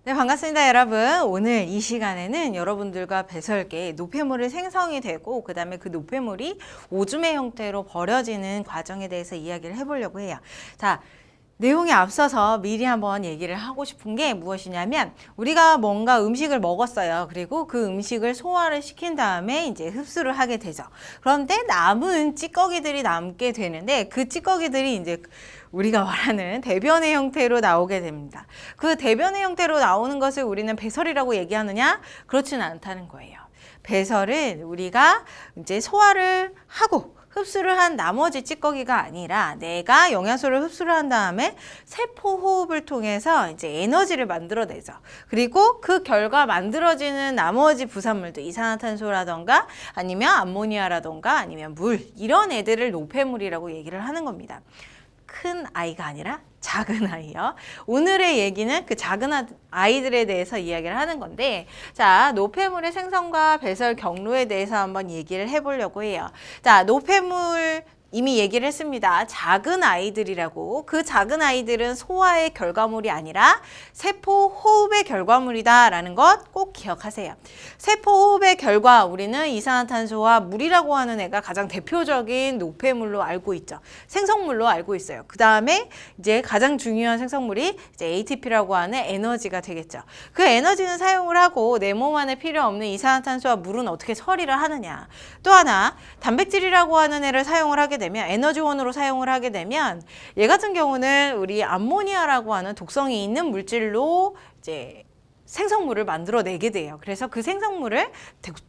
네, 반갑습니다, 여러분. 오늘 이 시간에는 여러분들과 배설계 노폐물이 생성이 되고 그 다음에 그 노폐물이 오줌의 형태로 버려지는 과정에 대해서 이야기를 해보려고 해요. 자, 내용에 앞서서 미리 한번 얘기를 하고 싶은 게 무엇이냐면 우리가 뭔가 음식을 먹었어요. 그리고 그 음식을 소화를 시킨 다음에 이제 흡수를 하게 되죠. 그런데 남은 찌꺼기들이 남게 되는데 그 찌꺼기들이 이제 우리가 말하는 대변의 형태로 나오게 됩니다. 그 대변의 형태로 나오는 것을 우리는 배설이라고 얘기하느냐? 그렇지는 않다는 거예요. 배설은 우리가 이제 소화를 하고 흡수를 한 나머지 찌꺼기가 아니라 내가 영양소를 흡수를 한 다음에 세포 호흡을 통해서 이제 에너지를 만들어내죠. 그리고 그 결과 만들어지는 나머지 부산물도 이산화탄소라던가 아니면 암모니아라던가 아니면 물 이런 애들을 노폐물이라고 얘기를 하는 겁니다. 큰 아이가 아니라 작은 아이요. 오늘의 얘기는 그 작은 아이들에 대해서 이야기를 하는 건데, 자, 노폐물의 생성과 배설 경로에 대해서 한번 얘기를 해보려고 해요. 자, 노폐물 이미 얘기를 했습니다. 작은 아이들이라고. 그 작은 아이들은 소화의 결과물이 아니라 세포 호흡의 결과물이다라는 것 꼭 기억하세요. 세포 호흡의 결과, 우리는 이산화탄소와 물이라고 하는 애가 가장 대표적인 노폐물로 알고 있죠. 생성물로 알고 있어요. 그 다음에 이제 가장 중요한 생성물이 이제 ATP라고 하는 에너지가 되겠죠. 그 에너지는 사용을 하고 내 몸 안에 필요 없는 이산화탄소와 물은 어떻게 처리를 하느냐. 또 하나, 단백질이라고 하는 애를 사용을 하게 되면 에너지원으로 사용을 하게 되면 얘 같은 경우는 우리 암모니아라고 하는 독성이 있는 물질로 이제 생성물을 만들어내게 돼요. 그래서 그 생성물을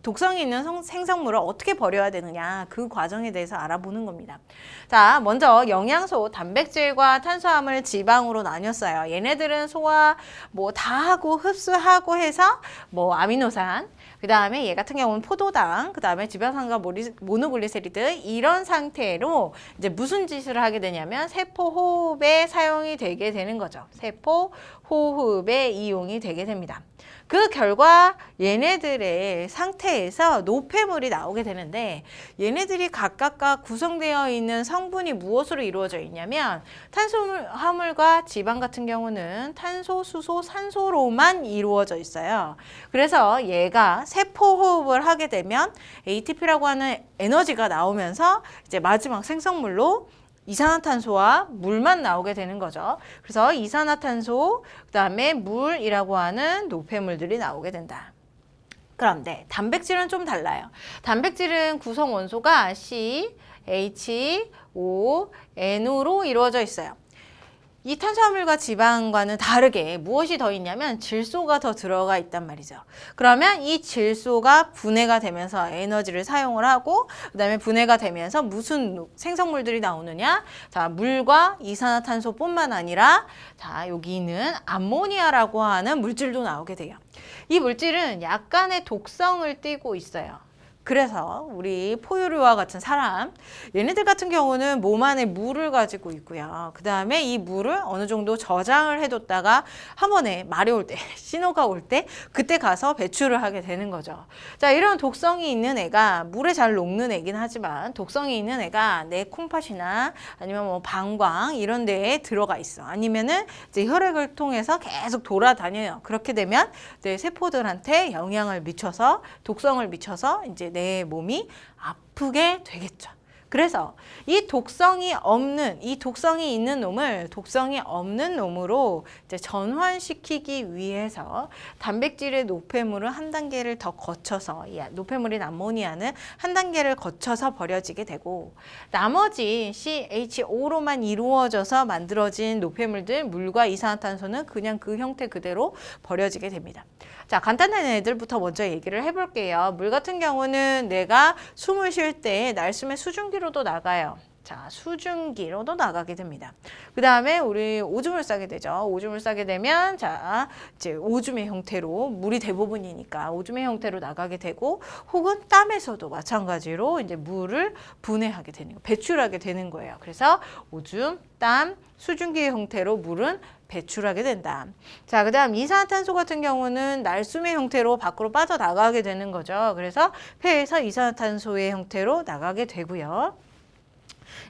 독성이 있는 생성물을 어떻게 버려야 되느냐 그 과정에 대해서 알아보는 겁니다. 자, 먼저 영양소, 단백질과 탄수화물, 지방으로 나뉘었어요. 얘네들은 소화 뭐 다 하고 흡수하고 해서 뭐 아미노산, 그 다음에 얘 같은 경우는 포도당, 그 다음에 지방산과 모노글리세리드 이런 상태로 이제 무슨 짓을 하게 되냐면 세포 호흡에 사용이 되게 되는 거죠. 세포 호흡에 이용이 되게 됩니다. 그 결과 얘네들의 상태에서 노폐물이 나오게 되는데 얘네들이 각각 구성되어 있는 성분이 무엇으로 이루어져 있냐면 탄수화물과 지방 같은 경우는 탄소, 수소, 산소로만 이루어져 있어요. 그래서 얘가 세포 호흡을 하게 되면 ATP라고 하는 에너지가 나오면서 이제 마지막 생성물로 이산화탄소와 물만 나오게 되는 거죠. 그래서 이산화탄소, 그 다음에 물이라고 하는 노폐물들이 나오게 된다. 그런데 단백질은 좀 달라요. 단백질은 구성 원소가 C, H, O, N으로 이루어져 있어요. 이 탄수화물과 지방과는 다르게 무엇이 더 있냐면 질소가 더 들어가 있단 말이죠. 그러면 이 질소가 분해가 되면서 에너지를 사용을 하고 그 다음에 분해가 되면서 무슨 생성물들이 나오느냐? 자, 물과 이산화탄소뿐만 아니라 자, 여기 있는 암모니아라고 하는 물질도 나오게 돼요. 이 물질은 약간의 독성을 띠고 있어요. 그래서 우리 포유류와 같은 사람, 얘네들 같은 경우는 몸 안에 물을 가지고 있고요. 그 다음에 이 물을 어느 정도 저장을 해뒀다가 한 번에 말이 올 때, 신호가 올 때 그때 가서 배출을 하게 되는 거죠. 자, 이런 독성이 있는 애가 물에 잘 녹는 애긴 하지만 독성이 있는 애가 내 콩팥이나 아니면 뭐 방광 이런 데에 들어가 있어. 아니면은 이제 혈액을 통해서 계속 돌아다녀요. 그렇게 되면 이제 세포들한테 영향을 미쳐서 독성을 미쳐서 이제 내 몸이 아프게 되겠죠. 그래서 이 독성이 있는 놈을 독성이 없는 놈으로 이제 전환시키기 위해서 단백질의 노폐물은 한 단계를 더 거쳐서 노폐물인 암모니아는 한 단계를 거쳐서 버려지게 되고 나머지 CHO로만 이루어져서 만들어진 노폐물들 물과 이산화탄소는 그냥 그 형태 그대로 버려지게 됩니다. 자, 간단한 애들부터 먼저 얘기를 해볼게요. 물 같은 경우는 내가 숨을 쉴 때 날숨의 수증기로도 나가요. 자, 수증기로도 나가게 됩니다. 그 다음에 우리 오줌을 싸게 되죠. 오줌을 싸게 되면 자, 이제 오줌의 형태로 물이 대부분이니까 오줌의 형태로 나가게 되고 혹은 땀에서도 마찬가지로 이제 물을 분해하게 되는 거, 배출하게 되는 거예요. 그래서 오줌, 땀, 수증기의 형태로 물은 배출하게 된다. 자, 그 다음 이산화탄소 같은 경우는 날숨의 형태로 밖으로 빠져나가게 되는 거죠. 그래서 폐에서 이산화탄소의 형태로 나가게 되고요.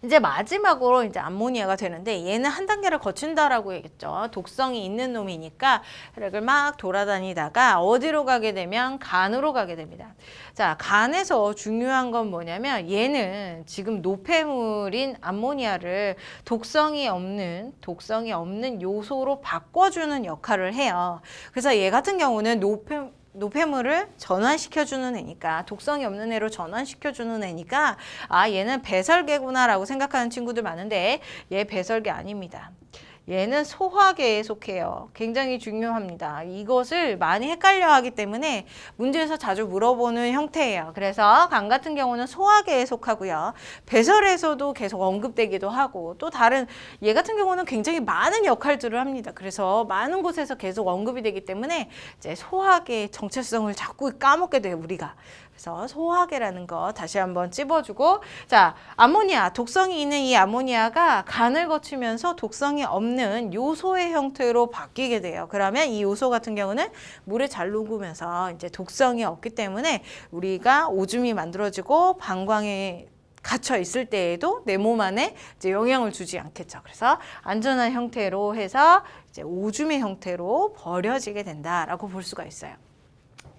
이제 마지막으로 이제 암모니아가 되는데 얘는 한 단계를 거친다라고 얘기했죠. 독성이 있는 놈이니까 혈액을 막 돌아다니다가 어디로 가게 되면 간으로 가게 됩니다. 자, 간에서 중요한 건 뭐냐면 얘는 지금 노폐물인 암모니아를 독성이 없는 요소로 바꿔주는 역할을 해요. 그래서 얘 같은 경우는 노폐물을 전환시켜주는 애니까, 독성이 없는 애로 전환시켜주는 애니까 아, 얘는 배설계구나라고 생각하는 친구들 많은데 얘 배설계 아닙니다. 얘는 소화계에 속해요. 굉장히 중요합니다. 이것을 많이 헷갈려 하기 때문에 문제에서 자주 물어보는 형태예요. 그래서 간 같은 경우는 소화계에 속하고요. 배설에서도 계속 언급되기도 하고, 또 다른 얘 같은 경우는 굉장히 많은 역할들을 합니다. 그래서 많은 곳에서 계속 언급이 되기 때문에 이제 소화계의 정체성을 자꾸 까먹게 돼요, 우리가. 그래서 소화계라는 거 다시 한번 찝어주고, 자, 암모니아, 독성이 있는 이 암모니아가 간을 거치면서 독성이 없는 요소의 형태로 바뀌게 돼요. 그러면 이 요소 같은 경우는 물에 잘 녹으면서 이제 독성이 없기 때문에 우리가 오줌이 만들어지고 방광에 갇혀 있을 때에도 내 몸 안에 이제 영향을 주지 않겠죠. 그래서 안전한 형태로 해서 이제 오줌의 형태로 버려지게 된다라고 볼 수가 있어요.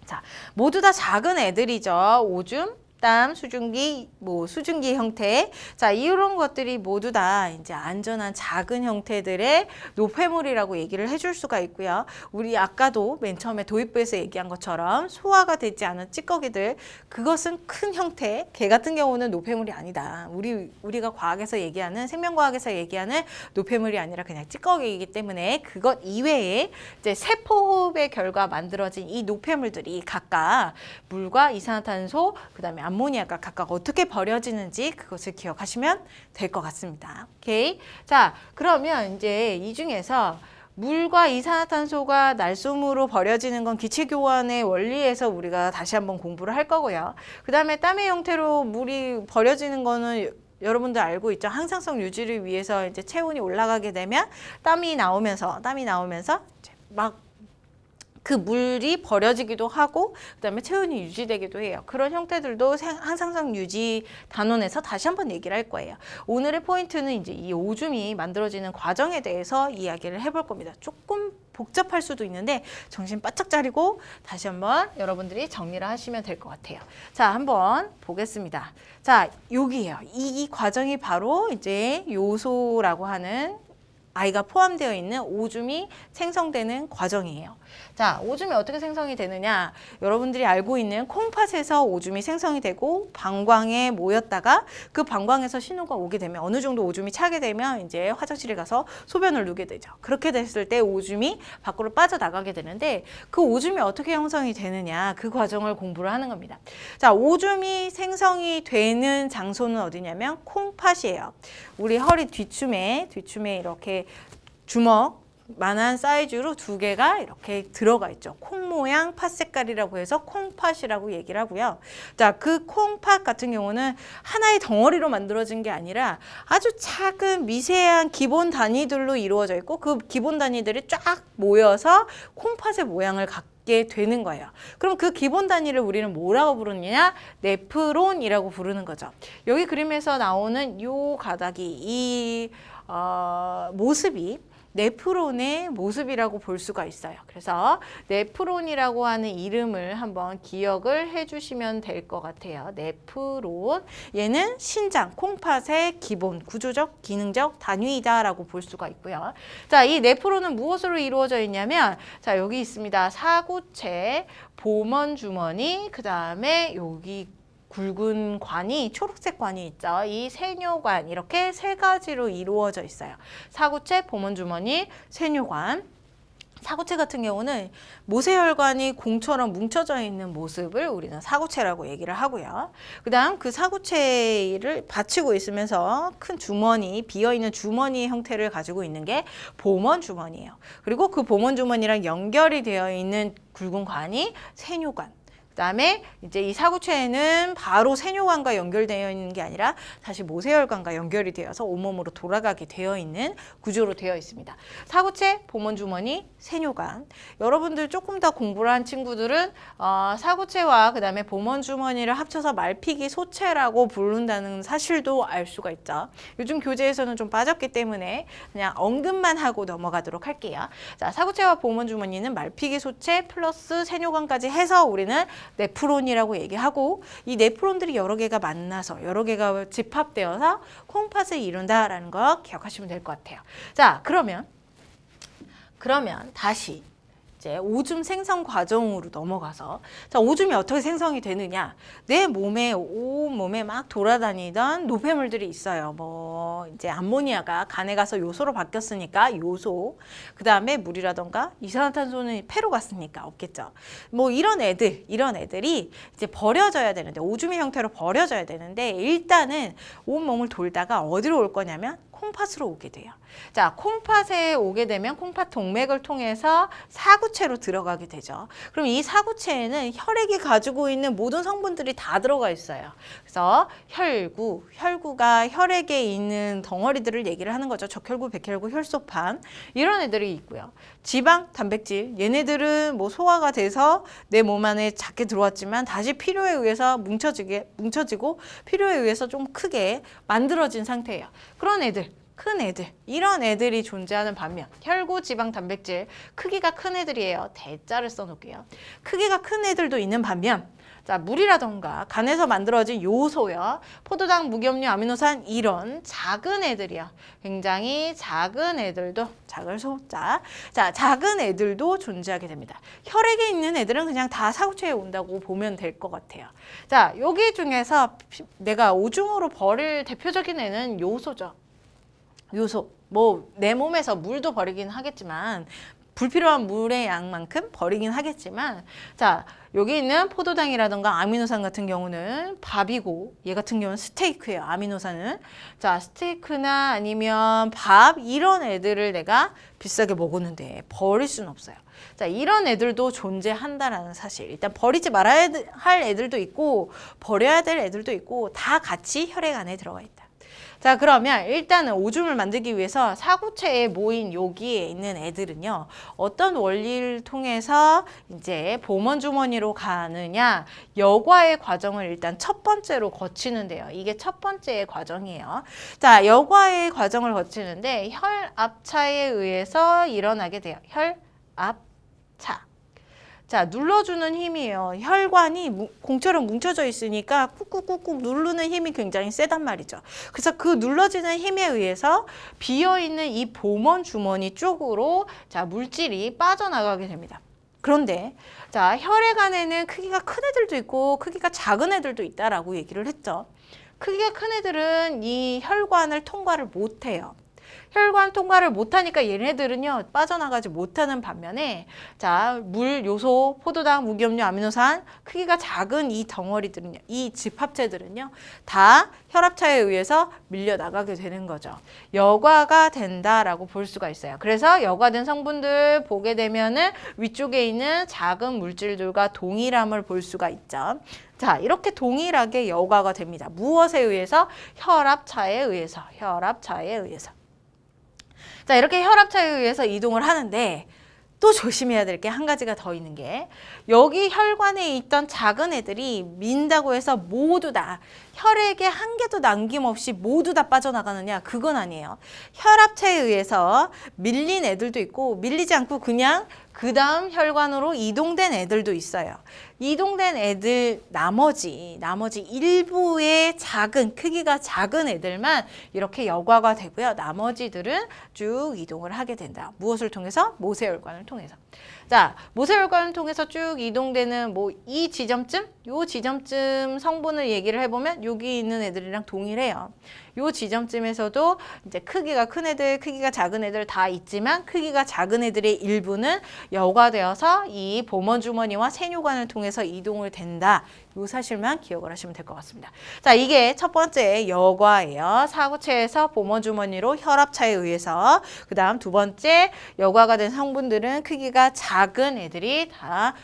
자, 모두 다 작은 애들이죠. 오줌, 땀, 수증기, 수증기 형태. 자, 이런 것들이 모두 다 이제 안전한 작은 형태들의 노폐물이라고 얘기를 해줄 수가 있고요. 우리 아까도 맨 처음에 도입부에서 얘기한 것처럼 소화가 되지 않은 찌꺼기들, 그것은 큰 형태. 걔 같은 경우는 노폐물이 아니다. 우리가 과학에서 얘기하는, 생명과학에서 얘기하는 노폐물이 아니라 그냥 찌꺼기이기 때문에 그것 이외에 이제 세포호흡의 결과 만들어진 이 노폐물들이 각각 물과 이산화탄소, 그다음에 암모니아가 각각 어떻게 버려지는지 그것을 기억하시면 될 것 같습니다. 오케이. 자, 그러면 이제 이 중에서 물과 이산화탄소가 날솜으로 버려지는 건 기체교환의 원리에서 우리가 다시 한번 공부를 할 거고요. 그 다음에 땀의 형태로 물이 버려지는 거는 여러분들 알고 있죠. 항상성 유지를 위해서 이제 체온이 올라가게 되면 땀이 나오면서 이제 막 그 물이 버려지기도 하고 그다음에 체온이 유지되기도 해요. 그런 형태들도 항상성 유지 단원에서 다시 한번 얘기를 할 거예요. 오늘의 포인트는 이제 이 오줌이 만들어지는 과정에 대해서 이야기를 해볼 겁니다. 조금 복잡할 수도 있는데 정신 바짝 차리고 다시 한번 여러분들이 정리를 하시면 될 것 같아요. 자, 한번 보겠습니다. 자, 여기에요. 이 과정이 바로 이제 요소라고 하는 아이가 포함되어 있는 오줌이 생성되는 과정이에요. 자, 오줌이 어떻게 생성이 되느냐? 여러분들이 알고 있는 콩팥에서 오줌이 생성이 되고 방광에 모였다가 그 방광에서 신호가 오게 되면 어느 정도 오줌이 차게 되면 이제 화장실에 가서 소변을 누게 되죠. 그렇게 됐을 때 오줌이 밖으로 빠져나가게 되는데 그 오줌이 어떻게 형성이 되느냐? 그 과정을 공부를 하는 겁니다. 자, 오줌이 생성이 되는 장소는 어디냐면 콩팥이에요. 우리 허리 뒤춤에 이렇게 주먹만한 사이즈로 두 개가 이렇게 들어가 있죠. 콩 모양 팥 색깔이라고 해서 콩팥이라고 얘기를 하고요. 자, 그 콩팥 같은 경우는 하나의 덩어리로 만들어진 게 아니라 아주 작은 미세한 기본 단위들로 이루어져 있고 그 기본 단위들이 쫙 모여서 콩팥의 모양을 갖게 되는 거예요. 그럼 그 기본 단위를 우리는 뭐라고 부르느냐? 네프론이라고 부르는 거죠. 여기 그림에서 나오는 요 가닥이 이 모습이 네프론의 모습이라고 볼 수가 있어요. 그래서 네프론이라고 하는 이름을 한번 기억을 해주시면 될 것 같아요. 네프론. 얘는 신장, 콩팥의 기본, 구조적, 기능적 단위이다라고 볼 수가 있고요. 자, 이 네프론은 무엇으로 이루어져 있냐면, 자, 여기 있습니다. 사구체, 보먼주머니, 그 다음에 여기 굵은 관이, 초록색 관이 있죠. 이 세뇨관, 이렇게 세 가지로 이루어져 있어요. 사구체, 보먼주머니, 세뇨관. 사구체 같은 경우는 모세혈관이 공처럼 뭉쳐져 있는 모습을 우리는 사구체라고 얘기를 하고요. 그 다음 그 사구체를 받치고 있으면서 큰 주머니, 비어있는 주머니의 형태를 가지고 있는 게 보먼주머니예요. 그리고 그 보먼주머니랑 연결이 되어 있는 굵은 관이 세뇨관. 그다음에 이제 이 사구체에는 바로 세뇨관과 연결되어 있는 게 아니라 다시 모세혈관과 연결이 되어서 온몸으로 돌아가게 되어 있는 구조로 되어 있습니다. 사구체, 보먼주머니, 세뇨관. 여러분들 조금 더 공부를 한 친구들은 사구체와 그다음에 보먼주머니를 합쳐서 말피기 소체라고 부른다는 사실도 알 수가 있죠. 요즘 교재에서는 좀 빠졌기 때문에 그냥 언급만 하고 넘어가도록 할게요. 자, 사구체와 보먼주머니는 말피기 소체 플러스 세뇨관까지 해서 우리는 네프론이라고 얘기하고, 이 네프론들이 여러 개가 만나서 여러 개가 집합되어서 콩팥을 이룬다라는 거 기억하시면 될 것 같아요. 자, 그러면 다시 이제 오줌 생성 과정으로 넘어가서, 자, 오줌이 어떻게 생성이 되느냐? 내 몸에 온몸에 막 돌아다니던 노폐물들이 있어요. 뭐 이제 암모니아가 간에 가서 요소로 바뀌었으니까 요소, 그 다음에 물이라던가 이산화탄소는 폐로 갔으니까 없겠죠. 뭐 이런 애들이 이제 버려져야 되는데, 오줌의 형태로 버려져야 되는데, 일단은 온몸을 돌다가 어디로 올 거냐면 콩팥으로 오게 돼요. 자, 콩팥에 오게 되면 콩팥 동맥을 통해서 사구체로 들어가게 되죠. 그럼 이 사구체에는 혈액이 가지고 있는 모든 성분들이 다 들어가 있어요. 그래서 혈구가 혈액에 있는 덩어리들을 얘기를 하는 거죠. 적혈구, 백혈구, 혈소판, 이런 애들이 있고요. 지방, 단백질, 얘네들은 뭐 소화가 돼서 내 몸 안에 작게 들어왔지만 다시 필요에 의해서 뭉쳐지고 필요에 의해서 좀 크게 만들어진 상태예요. 그런 애들, 큰 애들, 이런 애들이 존재하는 반면 혈구, 지방, 단백질, 크기가 큰 애들이에요. 대자를 써놓을게요. 크기가 큰 애들도 있는 반면, 자, 물이라던가 간에서 만들어진 요소요, 포도당, 무기염류, 아미노산, 이런 작은 애들이요. 굉장히 작은 애들도, 작을 소자, 자, 작은 애들도 존재하게 됩니다. 혈액에 있는 애들은 그냥 다 사구체에 온다고 보면 될 것 같아요. 자, 여기 중에서 내가 오줌으로 버릴 대표적인 애는 요소죠. 요소, 뭐 내 몸에서 물도 버리긴 하겠지만, 불필요한 물의 양만큼 버리긴 하겠지만, 자, 여기 있는 포도당이라든가 아미노산 같은 경우는 밥이고, 얘 같은 경우는 스테이크예요. 아미노산은. 자, 스테이크나 아니면 밥, 이런 애들을 내가 비싸게 먹었는데 버릴 수는 없어요. 자, 이런 애들도 존재한다라는 사실. 일단 버리지 말아야 할 애들도 있고 버려야 될 애들도 있고, 다 같이 혈액 안에 들어가 있다. 자, 그러면 일단은 오줌을 만들기 위해서 사구체에 모인 여기에 있는 애들은요, 어떤 원리를 통해서 이제 보먼주머니로 가느냐, 여과의 과정을 일단 첫 번째로 거치는데요. 이게 첫 번째 과정이에요. 자, 여과의 과정을 거치는데 혈압차에 의해서 일어나게 돼요. 혈압차. 자, 눌러주는 힘이에요. 혈관이 공처럼 뭉쳐져 있으니까 꾹꾹꾹꾹 누르는 힘이 굉장히 세단 말이죠. 그래서 그 눌러지는 힘에 의해서 비어있는 이 보먼 주머니 쪽으로, 자, 물질이 빠져나가게 됩니다. 그런데, 자, 혈액 안에는 크기가 큰 애들도 있고 크기가 작은 애들도 있다라고 얘기를 했죠. 크기가 큰 애들은 이 혈관을 통과를 못해요. 혈관 통과를 못하니까 얘네들은요, 빠져나가지 못하는 반면에, 자, 물, 요소, 포도당, 무기염류, 아미노산, 크기가 작은 이 덩어리들은요, 이 집합체들은요, 다 혈압차에 의해서 밀려나가게 되는 거죠. 여과가 된다라고 볼 수가 있어요. 그래서 여과된 성분들 보게 되면은 위쪽에 있는 작은 물질들과 동일함을 볼 수가 있죠. 자, 이렇게 동일하게 여과가 됩니다. 무엇에 의해서? 혈압차에 의해서. 자, 이렇게 혈압차에 의해서 이동을 하는데, 또 조심해야 될 게 한 가지가 더 있는 게, 여기 혈관에 있던 작은 애들이 민다고 해서 모두 다 혈액에 한 개도 남김없이 모두 다 빠져나가느냐? 그건 아니에요. 혈압차에 의해서 밀린 애들도 있고, 밀리지 않고 그냥 그 다음 혈관으로 이동된 애들도 있어요. 이동된 애들 나머지 일부의 크기가 작은 애들만 이렇게 여과가 되고요. 나머지들은 쭉 이동을 하게 된다. 무엇을 통해서? 모세혈관을 통해서. 자, 모세혈관을 통해서 쭉 이동되는 뭐 이 지점쯤, 요 지점쯤 성분을 얘기를 해보면 여기 있는 애들이랑 동일해요. 요 지점쯤에서도 이제 크기가 큰 애들, 크기가 작은 애들 다 있지만, 크기가 작은 애들의 일부는 여과되어서 이 보먼주머니와 세뇨관을 통해서 이동을 된다. 요 사실만 기억을 하시면 될 것 같습니다. 자, 이게 첫 번째 여과예요. 사구체에서 보먼주머니로 혈압차에 의해서. 그 다음 두 번째, 여과가 된 성분들은 크기가 작은 애들이 다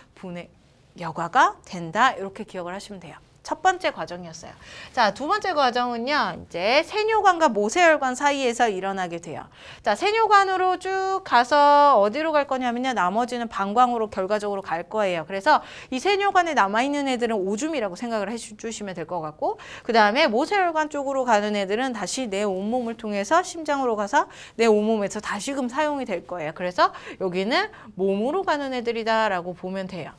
여과가 된다. 이렇게 기억을 하시면 돼요. 첫 번째 과정이었어요. 자, 두 번째 과정은요. 이제 세뇨관과 모세혈관 사이에서 일어나게 돼요. 자, 세뇨관으로 쭉 가서 어디로 갈 거냐면요. 나머지는 방광으로 결과적으로 갈 거예요. 그래서 이 세뇨관에 남아있는 애들은 오줌이라고 생각을 해주시면 될 것 같고, 그 다음에 모세혈관 쪽으로 가는 애들은 다시 내 온몸을 통해서 심장으로 가서 내 온몸에서 다시금 사용이 될 거예요. 그래서 여기는 몸으로 가는 애들이다라고 보면 돼요.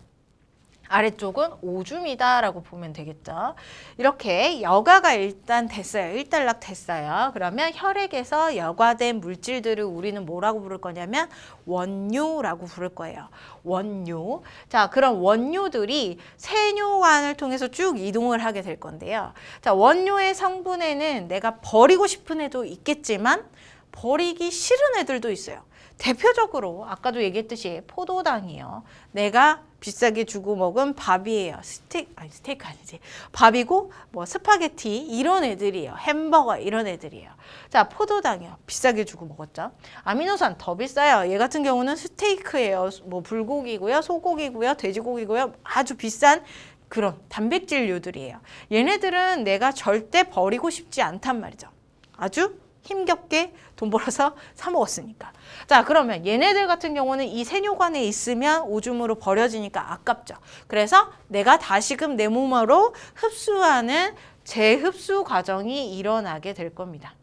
아래쪽은 오줌이다라고 보면 되겠죠. 이렇게 여과가 일단 됐어요. 일단락 됐어요. 그러면 혈액에서 여과된 물질들을 우리는 뭐라고 부를 거냐면 원료라고 부를 거예요. 원료. 자, 그럼 원료들이 세뇨관을 통해서 쭉 이동을 하게 될 건데요. 자, 원료의 성분에는 내가 버리고 싶은 애도 있겠지만 버리기 싫은 애들도 있어요. 대표적으로 아까도 얘기했듯이 포도당이요. 내가 비싸게 주고 먹은 밥이에요. 스테이크 아니지. 밥이고 뭐 스파게티 이런 애들이에요. 햄버거 이런 애들이에요. 자, 포도당이요. 비싸게 주고 먹었죠. 아미노산 더 비싸요. 얘 같은 경우는 스테이크예요. 뭐 불고기고요. 소고기고요. 돼지고기고요. 아주 비싼 그런 단백질류들이에요. 얘네들은 내가 절대 버리고 싶지 않단 말이죠. 아주 힘겹게 돈 벌어서 사 먹었으니까. 자, 그러면 얘네들 같은 경우는 이 세뇨관에 있으면 오줌으로 버려지니까 아깝죠. 그래서 내가 다시금 내 몸으로 흡수하는 재흡수 과정이 일어나게 될 겁니다.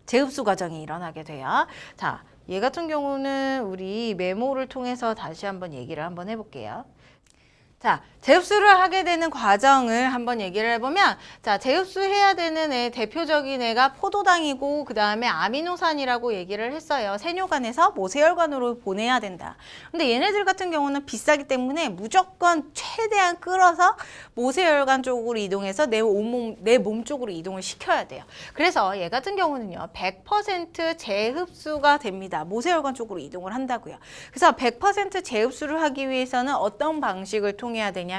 재흡수 과정이 일어나게 돼요. 자, 얘 같은 경우는 우리 메모를 통해서 다시 한번 얘기를 한번 해볼게요. 자, 재흡수를 하게 되는 과정을 한번 얘기를 해보면, 자, 재흡수해야 되는 애, 대표적인 애가 포도당이고 그 다음에 아미노산이라고 얘기를 했어요. 세뇨관에서 모세혈관으로 보내야 된다. 근데 얘네들 같은 경우는 비싸기 때문에 무조건 최대한 끌어서 모세혈관 쪽으로 이동해서 내 몸 쪽으로 이동을 시켜야 돼요. 그래서 얘 같은 경우는요, 100% 재흡수가 됩니다. 모세혈관 쪽으로 이동을 한다고요. 그래서 100% 재흡수를 하기 위해서는 어떤 방식을 통해야 되냐면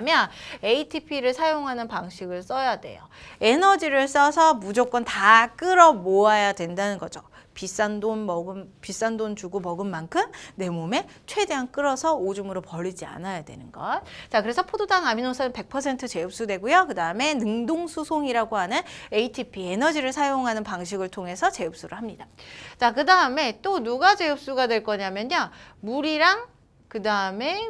ATP를 사용하는 방식을 써야 돼요. 에너지를 써서 무조건 다 끌어 모아야 된다는 거죠. 비싼 돈 주고 먹은 만큼 내 몸에 최대한 끌어서 오줌으로 버리지 않아야 되는 것. 자, 그래서 포도당 아미노산은 100% 재흡수되고요. 그 다음에 능동수송이라고 하는 ATP, 에너지를 사용하는 방식을 통해서 재흡수를 합니다. 자, 그 다음에 또 누가 재흡수가 될 거냐면요. 물이랑 그 다음에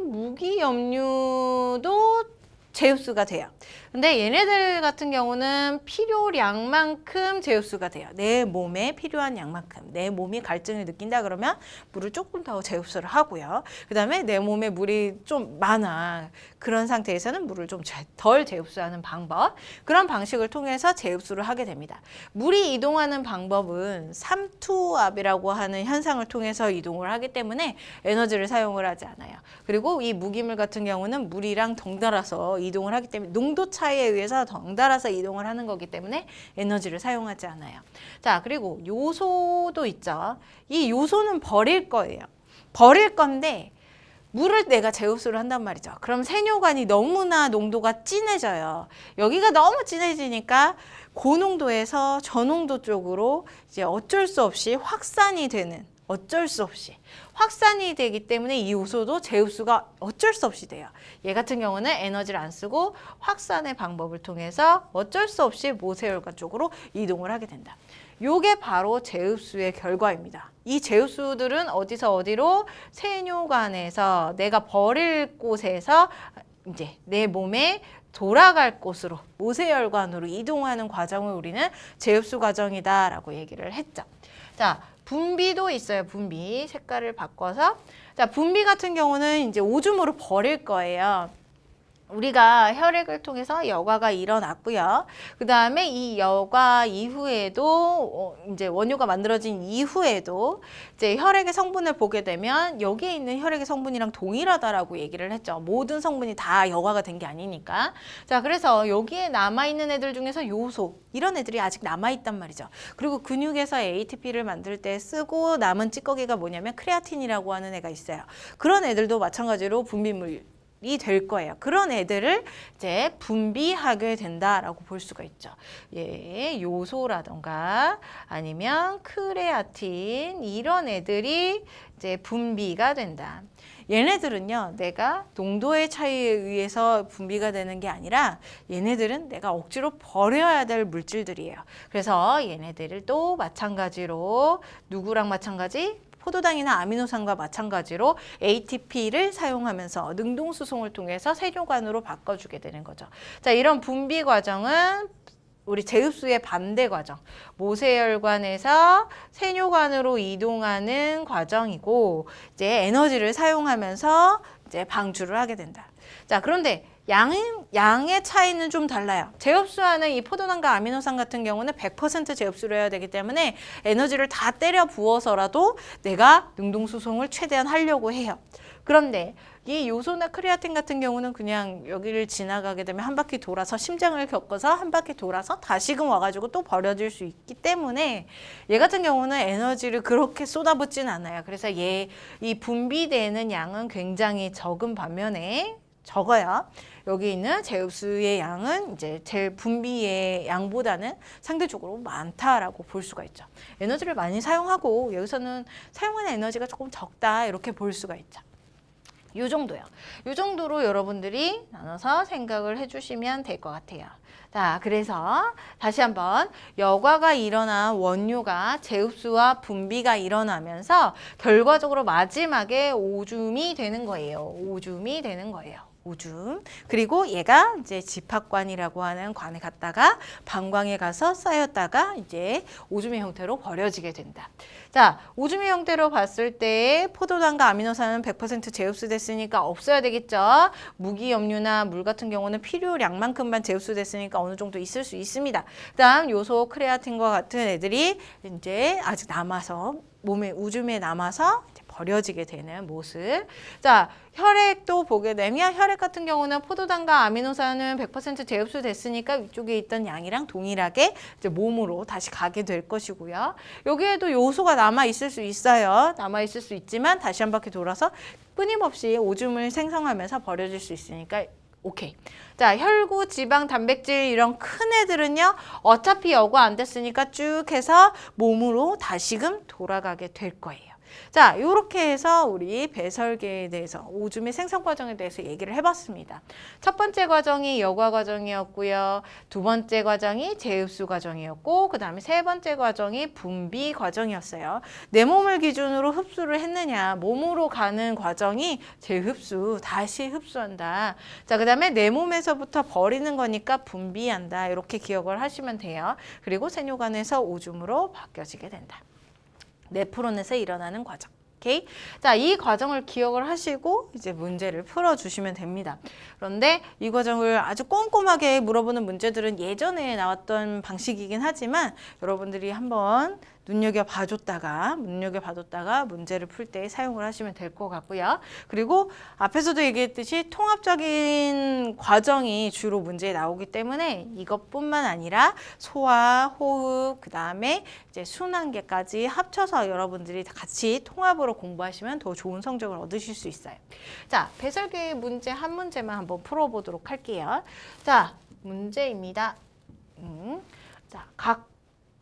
무기염류도 재흡수가 돼요. 근데 얘네들 같은 경우는 필요량만큼 재흡수가 돼요. 내 몸에 필요한 양만큼. 내 몸이 갈증을 느낀다 그러면 물을 조금 더 재흡수를 하고요. 그 다음에 내 몸에 물이 좀 많아. 그런 상태에서는 물을 좀 덜 재흡수하는 방법. 그런 방식을 통해서 재흡수를 하게 됩니다. 물이 이동하는 방법은 삼투압이라고 하는 현상을 통해서 이동을 하기 때문에 에너지를 사용을 하지 않아요. 그리고 이 무기물 같은 경우는 물이랑 덩달아서 이동을 하기 때문에 농도 차이에 의해서 덩달아서 이동을 하는 거기 때문에 에너지를 사용하지 않아요. 자, 그리고 요소도 있죠. 이 요소는 버릴 거예요. 버릴 건데 물을 내가 재흡수를 한단 말이죠. 그럼 세뇨관이 너무나 농도가 진해져요. 여기가 너무 진해지니까 고농도에서 저농도 쪽으로 이제 어쩔 수 없이 확산이 되는, 어쩔 수 없이 확산이 되기 때문에 이 요소도 재흡수가 어쩔 수 없이 돼요. 얘 같은 경우는 에너지를 안 쓰고 확산의 방법을 통해서 어쩔 수 없이 모세혈관 쪽으로 이동을 하게 된다. 요게 바로 재흡수의 결과입니다. 이 재흡수들은 어디서 어디로? 세뇨관에서 내가 버릴 곳에서 이제 내 몸에 돌아갈 곳으로 모세혈관으로 이동하는 과정을 우리는 재흡수 과정이다라고 얘기를 했죠. 자, 분비도 있어요. 분비. 색깔을 바꿔서. 자, 분비 같은 경우는 이제 오줌으로 버릴 거예요. 우리가 혈액을 통해서 여과가 일어났고요. 그 다음에 이 여과 이후에도 이제 원료가 만들어진 이후에도 이제 혈액의 성분을 보게 되면 여기에 있는 혈액의 성분이랑 동일하다라고 얘기를 했죠. 모든 성분이 다 여과가 된 게 아니니까. 자, 그래서 여기에 남아있는 애들 중에서 요소 이런 애들이 아직 남아있단 말이죠. 그리고 근육에서 ATP를 만들 때 쓰고 남은 찌꺼기가 뭐냐면 크레아틴이라고 하는 애가 있어요. 그런 애들도 마찬가지로 분비물 될 거예요. 그런 애들을 이제 분비하게 된다라고 볼 수가 있죠. 예, 요소라던가 아니면 크레아틴 이런 애들이 이제 분비가 된다. 얘네들은요, 내가 농도의 차이에 의해서 분비가 되는 게 아니라 얘네들은 내가 억지로 버려야 될 물질들이에요. 그래서 얘네들을 또 마찬가지로 누구랑 마찬가지? 포도당이나 아미노산과 마찬가지로 ATP를 사용하면서 능동수송을 통해서 세뇨관으로 바꿔주게 되는 거죠. 자, 이런 분비 과정은 우리 제흡수의 반대 과정, 모세혈관에서 세뇨관으로 이동하는 과정이고 이제 에너지를 사용하면서 이제 방출을 하게 된다. 자, 그런데 양의 차이는 좀 달라요. 제흡수하는 이 포도당과 아미노산 같은 경우는 100% 제흡수를 해야 되기 때문에 에너지를 다 때려 부어서라도 내가 능동수송을 최대한 하려고 해요. 그런데 이 요소나 크레아틴 같은 경우는 그냥 여기를 지나가게 되면 한 바퀴 돌아서 심장을 겪어서 한 바퀴 돌아서 다시금 와가지고 또 버려질 수 있기 때문에 얘 같은 경우는 에너지를 그렇게 쏟아붓진 않아요. 그래서 이 분비되는 양은 굉장히 적은 반면에 적어요. 여기 있는 제흡수의 양은 이제 제 분비의 양보다는 상대적으로 많다라고 볼 수가 있죠. 에너지를 많이 사용하고 여기서는 사용하는 에너지가 조금 적다 이렇게 볼 수가 있죠. 요 정도요. 요 정도로 여러분들이 나눠서 생각을 해주시면 될 것 같아요. 자, 그래서 다시 한번 여과가 일어난 원료가 제흡수와 분비가 일어나면서 결과적으로 마지막에 오줌이 되는 거예요. 오줌이 되는 거예요. 오줌. 그리고 얘가 이제 집합관이라고 하는 관에 갔다가 방광에 가서 쌓였다가 이제 오줌의 형태로 버려지게 된다. 자, 오줌의 형태로 봤을 때 포도당과 아미노산은 100% 제흡수됐으니까 없어야 되겠죠. 무기염류나 물 같은 경우는 필요량만큼만 제흡수됐으니까 어느 정도 있을 수 있습니다. 그다음 요소 크레아틴과 같은 애들이 이제 아직 남아서 몸에 오줌에 남아서 버려지게 되는 모습. 자, 혈액도 보게 되면 혈액 같은 경우는 포도당과 아미노산은 100% 제흡수 됐으니까 위쪽에 있던 양이랑 동일하게 이제 몸으로 다시 가게 될 것이고요. 여기에도 요소가 남아 있을 수 있어요. 남아 있을 수 있지만 다시 한 바퀴 돌아서 끊임없이 오줌을 생성하면서 버려질 수 있으니까 오케이. 자, 혈구, 지방, 단백질 이런 큰 애들은요. 어차피 여과 안 됐으니까 쭉 해서 몸으로 다시금 돌아가게 될 거예요. 자, 이렇게 해서 우리 배설계에 대해서 오줌의 생성 과정에 대해서 얘기를 해봤습니다. 첫 번째 과정이 여과 과정이었고요. 두 번째 과정이 제흡수 과정이었고 그 다음에 세 번째 과정이 분비 과정이었어요. 내 몸을 기준으로 흡수를 했느냐 몸으로 가는 과정이 제흡수, 다시 흡수한다. 자, 그 다음에 내 몸에서부터 버리는 거니까 분비한다. 이렇게 기억을 하시면 돼요. 그리고 세뇨관에서 오줌으로 바뀌어지게 된다. 네프론에서 일어나는 과정. 오케이? 자, 이 과정을 기억을 하시고 이제 문제를 풀어주시면 됩니다. 그런데 이 과정을 아주 꼼꼼하게 물어보는 문제들은 예전에 나왔던 방식이긴 하지만 여러분들이 한번 눈여겨봐줬다가 문제를 풀 때 사용을 하시면 될 것 같고요. 그리고 앞에서도 얘기했듯이 통합적인 과정이 주로 문제에 나오기 때문에 이것뿐만 아니라 소화, 호흡, 그 다음에 이제 순환계까지 합쳐서 여러분들이 같이 통합으로 공부하시면 더 좋은 성적을 얻으실 수 있어요. 자, 배설계 문제 한 문제만 한번 풀어보도록 할게요. 자, 문제입니다. 자, 각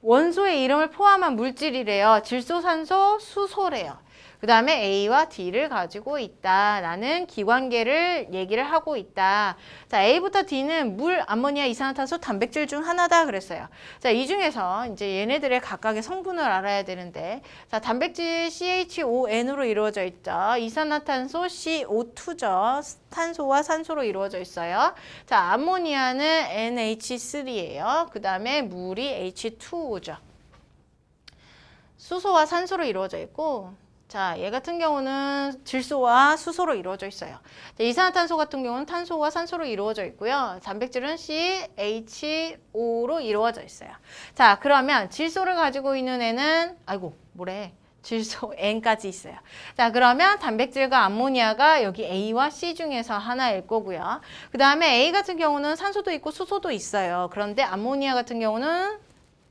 원소의 이름을 포함한 물질이래요. 질소, 산소, 수소래요. 그 다음에 A와 D를 가지고 있다. 라는 기관계를 얘기를 하고 있다. 자, A부터 D는 물, 암모니아, 이산화탄소, 단백질 중 하나다 그랬어요. 자, 이 중에서 이제 얘네들의 각각의 성분을 알아야 되는데, 자, 단백질 CHON으로 이루어져 있죠. 이산화탄소 CO2죠. 탄소와 산소로 이루어져 있어요. 자, 암모니아는 NH3예요. 그 다음에 물이 H2O죠. 수소와 산소로 이루어져 있고, 자, 얘 같은 경우는 질소와 수소로 이루어져 있어요. 자, 이산화탄소 같은 경우는 탄소와 산소로 이루어져 있고요. 단백질은 CHO로 이루어져 있어요. 자, 그러면 질소를 가지고 있는 애는 질소 N까지 있어요. 자, 그러면 단백질과 암모니아가 여기 A와 C 중에서 하나일 거고요. 그 다음에 A 같은 경우는 산소도 있고 수소도 있어요. 그런데 암모니아 같은 경우는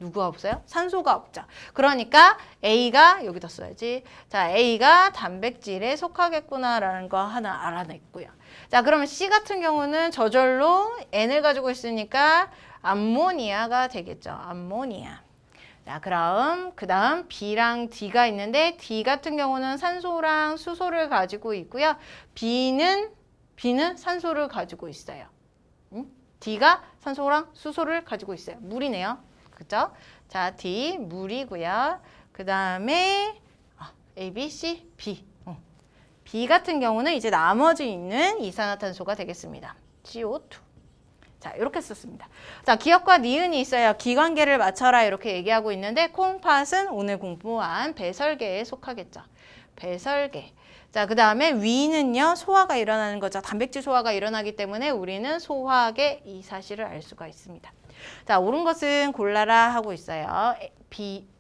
누구가 없어요? 산소가 없죠. 그러니까 A가 여기다 써야지. 자, A가 단백질에 속하겠구나라는 거 하나 알아냈고요. 자, 그러면 C 같은 경우는 저절로 N을 가지고 있으니까 암모니아가 되겠죠. 암모니아. 자, 그럼 그 다음 B랑 D가 있는데 D 같은 경우는 산소랑 수소를 가지고 있고요. B는 산소를 가지고 있어요. D가 산소랑 수소를 가지고 있어요. 물이네요. 그죠? 자, D 물이고요. 그 다음에 A, B, C, B. B 같은 경우는 이제 나머지 있는 이산화탄소가 되겠습니다. CO2. 자, 이렇게 썼습니다. 자, 기역과 니은이 있어요. 기관계를 맞춰라 이렇게 얘기하고 있는데 콩팥은 오늘 공부한 배설계에 속하겠죠. 배설계. 자, 그 다음에 위는요. 소화가 일어나는 거죠. 단백질 소화가 일어나기 때문에 우리는 소화계 이 사실을 알 수가 있습니다. 자, 옳은 것은 골라라 하고 있어요.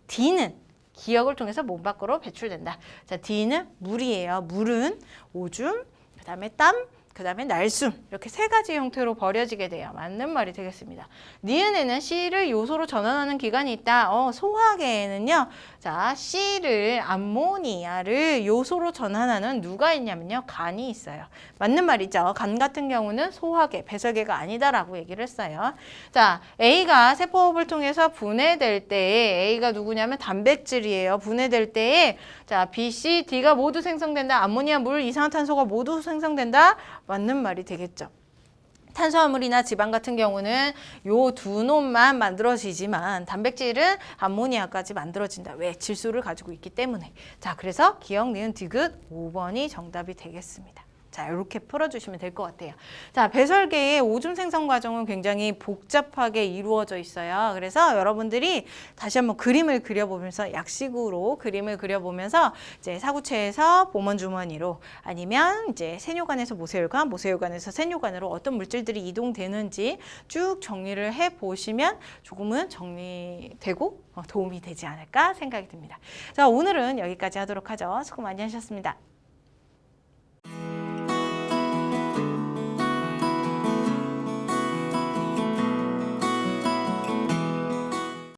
D는 기역을 통해서 몸 밖으로 배출된다. 자, D는 물이에요. 물은 오줌, 그 다음에 땀, 그 다음에 날숨 이렇게 세 가지 형태로 버려지게 돼요. 맞는 말이 되겠습니다. 니은에는 C를 요소로 전환하는 기관이 있다. 소화계에는요. 자, C를 암모니아를 요소로 전환하는 누가 있냐면요. 간이 있어요. 맞는 말이죠. 간 같은 경우는 소화계, 배설계가 아니다라고 얘기를 했어요. 자, A가 세포호흡을 통해서 분해될 때에 A가 누구냐면 단백질이에요. 분해될 때에 자, B, C, D가 모두 생성된다. 암모니아, 물, 이산화탄소가 모두 생성된다. 맞는 말이 되겠죠. 탄수화물이나 지방 같은 경우는 요 두 놈만 만들어지지만 단백질은 암모니아까지 만들어진다. 왜? 질소를 가지고 있기 때문에. 자, 그래서 기역, 니은, 디귿 5번이 정답이 되겠습니다. 자, 이렇게 풀어주시면 될 것 같아요. 자, 배설계의 오줌 생성 과정은 굉장히 복잡하게 이루어져 있어요. 그래서 여러분들이 다시 한번 그림을 그려보면서 약식으로 그림을 그려보면서 이제 사구체에서 보먼주머니로 아니면 이제 세뇨관에서 모세혈관, 모세혈관에서 세뇨관으로 어떤 물질들이 이동되는지 쭉 정리를 해보시면 조금은 정리되고 도움이 되지 않을까 생각이 듭니다. 자, 오늘은 여기까지 하도록 하죠. 수고 많이 하셨습니다.